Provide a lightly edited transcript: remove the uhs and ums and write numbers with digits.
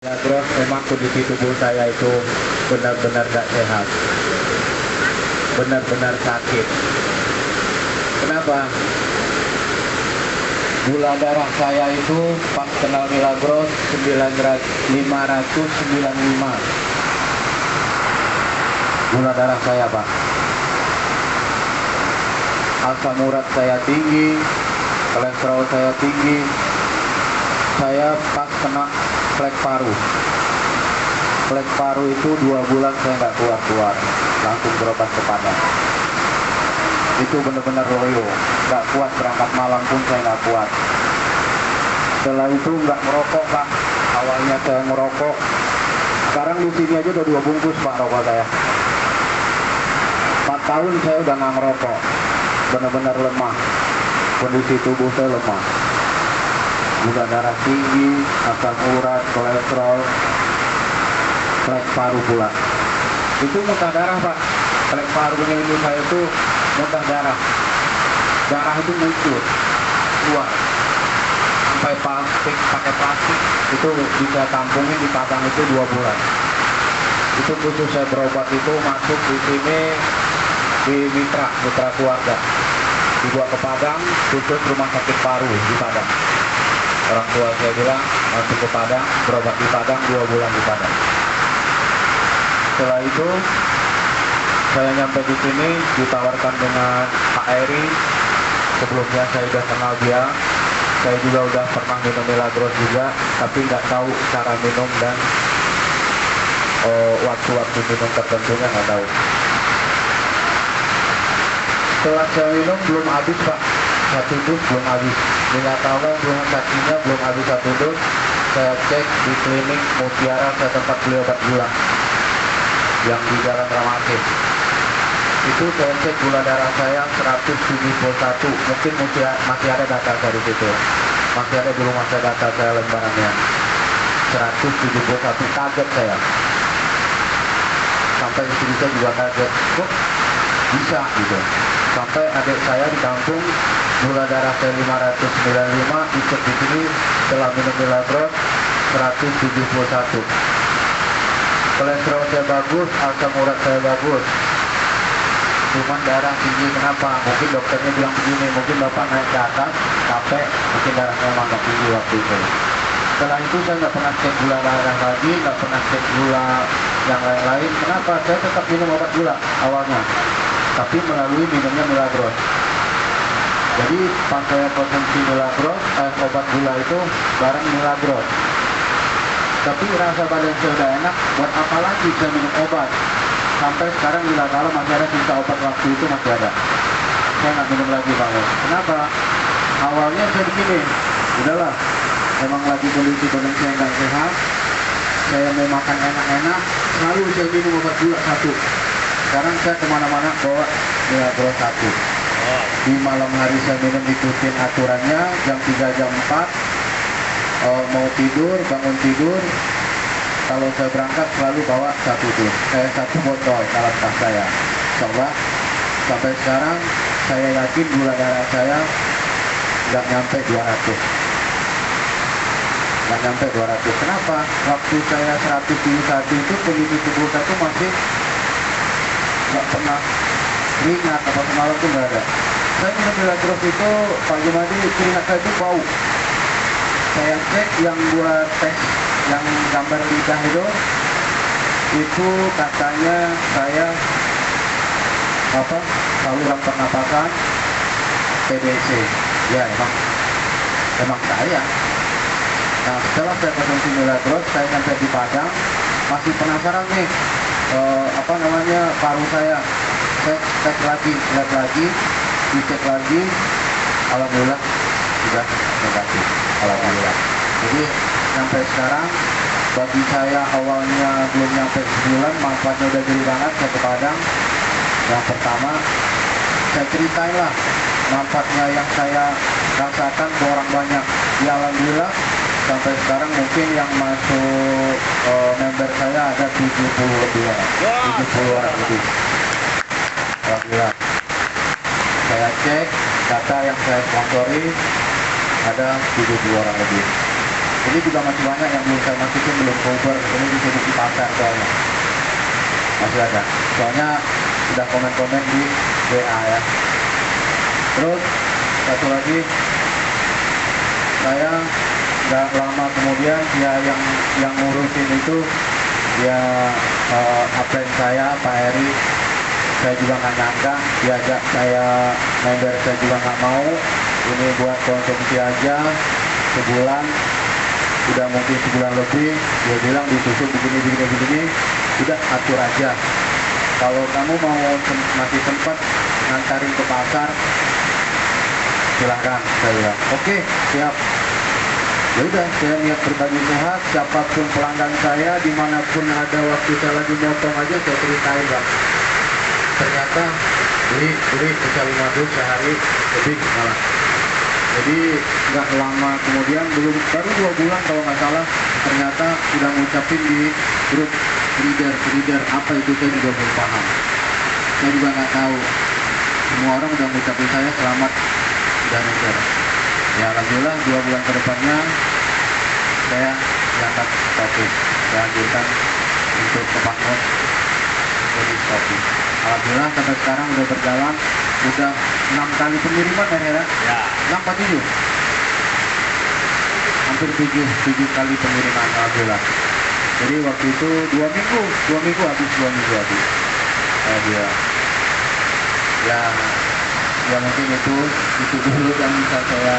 Terus memang kondisi tubuh saya itu benar-benar gak sehat, benar-benar sakit. Kenapa? Gula darah saya itu pas kenal Milagros 595. Gula darah saya, Pak. Asam urat saya tinggi, kolesterol saya tinggi. Saya pas kena flek paru. Flek paru itu 2 bulan saya nggak keluar-keluar, langsung berobat ke Padang. Itu benar-benar loyo, nggak kuat berangkat malam pun saya nggak kuat. Setelah itu nggak merokok, Pak. Awalnya saya merokok, sekarang di sini aja udah 2 bungkus, Pak, rokok saya. 4 tahun saya udah nggak ngerokok, benar-benar lemah, kondisi tubuh saya lemah. Gula darah tinggi, asam urat, kolesterol, flek paru pula. Itu muntah darah, Pak. Flek paru ini saya itu muntah darah. Darah itu muncul, keluar. Sampai plastik, pakai plastik, itu bisa tampungin di Padang itu 2 bulan. Itu khusus saya berobat itu masuk di sini di mitra keluarga. Dibawa ke Padang, khusus rumah sakit paru di Padang. Orang tua saya bilang masuk ke Padang, berobat di Padang 2 bulan di Padang. Setelah itu saya nyampe di sini ditawarkan dengan Pak Eri. Sebelumnya saya sudah kenal dia. Saya juga udah pernah minum Milagros juga, tapi nggak tahu cara minum dan waktu-waktu minum tertentunya nggak tahu. Setelah saya minum belum habis, Pak. 1 dus belum habis. Dikatakan belum saksinya belum habis 1 dus. Saya cek di klinik Mutiara, saya tempat beli obat gula yang di Jalan Ramakit. Itu saya cek gula darah saya 171. Mungkin masih ada data dari situ. Masih ada di rumah saya data saya lembarannya. 171, kaget saya. Sampai istri saya juga kaget. Kok bisa gitu? Sampai adik saya di kampung gula darah saya 595, dicek di sini setelah minum Milagros 171. Kolesterol saya bagus, asam urat saya bagus. Cuman darah tinggi, kenapa? Mungkin dokternya bilang begini, mungkin bapak naik ke atas, capek, mungkin darahnya memang nggak tinggi waktu itu. Setelah itu saya nggak pernah cek gula darah lagi, nggak pernah cek gula yang lain-lain. Kenapa? Saya tetap minum obat gula awalnya, tapi melalui minumnya Milagros. Jadi pas saya konsumsi Milagros, obat gula itu bareng Milagros. Tapi rasa badan saya udah enak, buat apa lagi saya minum obat? Sampai sekarang bila kalau masih ada sisa obat waktu itu masih ada. Saya nggak minum lagi, Pak. Kenapa? Awalnya saya begini, udahlah, emang lagi kondisi badan saya nggak sehat, saya mau makan enak-enak, selalu saya minum obat gula 1. Sekarang saya kemana-mana bawa Milagros 1. Di malam hari saya minum, ikutin aturannya, jam 3 jam 4 mau tidur, bangun tidur. Kalau saya berangkat selalu bawa 1 botol dalam tas saya. Coba sampai sekarang saya yakin gula darah saya nggak nyampe 200. Nggak nyampe 200. Kenapa? Waktu saya 171 itu kondisi tubuh saya itu masih nggak pernah keringat, apa semalam itu nggak ada. Saya minum Milagros itu pagi mandi keringat saya itu bau. Saya cek yang buat tes yang gambar lidah itu katanya saya saluran pernapasan TBC. Ya emang saya. Nah setelah saya konsumsi Milagros, saya sampai di Padang masih penasaran nih paru saya. Saya cek lagi, lihat lagi, dicek lagi, alhamdulillah sudah negatif, alhamdulillah. Jadi sampai sekarang bagi saya awalnya belum nyampe sebulan, manfaatnya udah gede banget. Saya ke Padang, yang pertama saya ceritain lah manfaatnya yang saya rasakan ke orang banyak. Ya alhamdulillah sampai sekarang mungkin yang masuk member saya ada 70 lebih orang, 70 orang lebih. Alhamdulillah. Saya cek data yang saya sponsori ada 70 orang lebih. Ini juga masih banyak yang belum saya masukin, belum cover. Ini disebut di pasar soalnya. Masih ada. Soalnya sudah komen-komen di WA ya. Terus satu lagi, saya nggak lama kemudian ya yang ngurusin itu ya absen saya Pak Eri. Saya juga nggak nyangka diajak saya member, saya juga nggak mau. Ini buat konsumsi aja sebulan, udah mungkin sebulan lebih. Dia bilang disusun begini, udah atur aja. Kalau kamu mau masih sempat ngantarin ke pasar, silahkan. Saya bilang oke, siap. Ya udah, saya niat berbagi sehat. Siapapun pelanggan saya, dimanapun ada, waktu saya lagi motong aja saya ceritain Bang. Ternyata beli bisa 5 dus sehari lebih malah. Jadi nggak lama kemudian, baru 2 bulan kalau nggak salah, ternyata udah ngucapin di grup reader apa itu, saya juga belum paham. Saya juga nggak tahu. Semua orang udah ngucapin saya selamat dan reader. Ya alhamdulillah 2 bulan ke depannya saya diangkat topik, saya anjurkan untuk ke Bangun jadi topik. Alhamdulillah sampai sekarang udah berjalan, udah 6 kali pengiriman ya Hera? Ya. 6 atau 7? Hampir 7 kali pengiriman alhamdulillah. Jadi waktu itu 2 minggu habis. Alhamdulillah. Ya mungkin itu dulu yang bisa saya